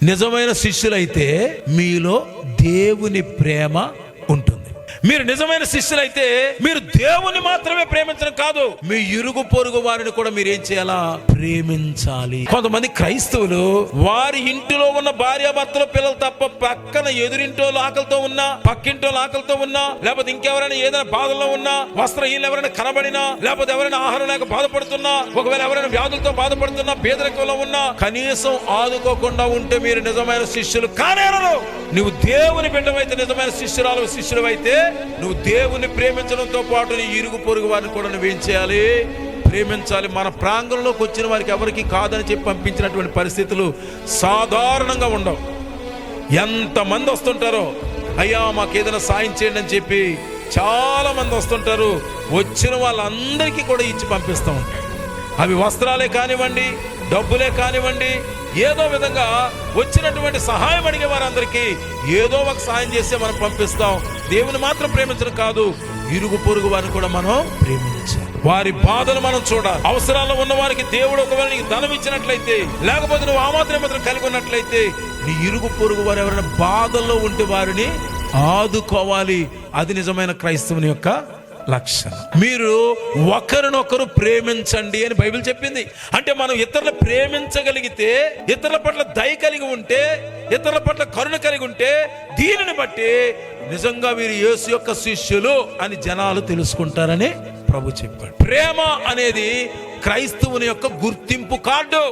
నిజమైన శిష్యులైతే మీలో దేవుని ప్రేమ ఉంటుంది. మీరు నిజమైన శిష్యులైతే మీరు దేవుని మాత్రమే ప్రేమించడం కాదు, మీ ఇరుగు పొరుగు వారిని కూడా మీరు ఏం చేయాలా? ప్రేమించాలి. కొంతమంది క్రైస్తవులు వారి ఇంటిలో ఉన్న భార్యాభర్తలు పిల్లలు తప్ప పక్కన ఎదురింటో ఆకలితో ఉన్నా, పక్కింటో ఆకలితో ఉన్నా, లేకపోతే ఇంకెవరైనా ఏదైనా బాధల్లో ఉన్నా, వస్త్రహీనులు ఎవరైనా కనబడినా, లేకపోతే ఎవరైనా ఆహారం లేక బాధపడుతున్నా, ఒకవేళ ఎవరైనా వ్యాధులతో బాధపడుతున్నా, పేదరికంలో ఉన్నా, కనీసం ఆదుకోకుండా ఉంటే మీరు నిజమైన శిష్యులు కానేరరు. నువ్వు దేవుని బిడ్డవైతే, నిజమైన శిష్యులవైతే నువ్వు దేవుని ప్రేమించడంతో పాటు నీ ఇరుగు పొరుగు వారిని కూడా నువ్వేం చేయాలి? ప్రేమించాలి. మన ప్రాంగణంలోకి వచ్చిన వారికి ఎవరికి కాదని చెప్పి పంపించినటువంటి పరిస్థితులు సాధారణంగా ఉండవు. ఎంతమంది వస్తుంటారో, అయ్యా మాకు ఏదైనా సాయం చేయండి అని చెప్పి చాలా మంది వస్తుంటారు. వచ్చిన వాళ్ళందరికీ కూడా ఇచ్చి పంపిస్తూ ఉంటారు. అవి వస్త్రాలే కానివ్వండి, డబ్బులే కానివ్వండి, ఏదో విధంగా వచ్చినటువంటి సహాయం అడిగే వారందరికీ ఏదో ఒక సహాయం చేస్తే మనం పంపిస్తాం. దేవుని మాత్రం ప్రేమించడం కాదు, ఇరుగు పొరుగు వారిని కూడా మనం ప్రేమించాలి. వారి బాధలు మనం చూడాలి. అవసరాల్లో ఉన్న వారికి దేవుడు ఒకవేళ నీకు ధనం ఇచ్చినట్లయితే, లేకపోతే నువ్వు ఆ మాత్రం కలిగి ఉన్నట్లయితే, నీ ఇరుగు పొరుగు వారు ఎవరైనా బాధల్లో ఉంటే వారిని ఆదుకోవాలి. అది నిజమైన క్రైస్తవుని యొక్క లక్షణం. మీరు ఒకరినొకరు ప్రేమించండి అని బైబిల్ చెప్పింది. అంటే మనం ఇతరులు ప్రేమించగలిగితే, ఇతరుల పట్ల దయ కలిగి ఉంటే, ఇతరుల పట్ల కరుణ కలిగి ఉంటే, దీనిని బట్టి నిజంగా వీరు యేసు యొక్క శిష్యులు అని జనాలు తెలుసుకుంటారని ప్రభు చెప్పాడు. ప్రేమ అనేది క్రైస్తవుని యొక్క గుర్తింపు కార్డు.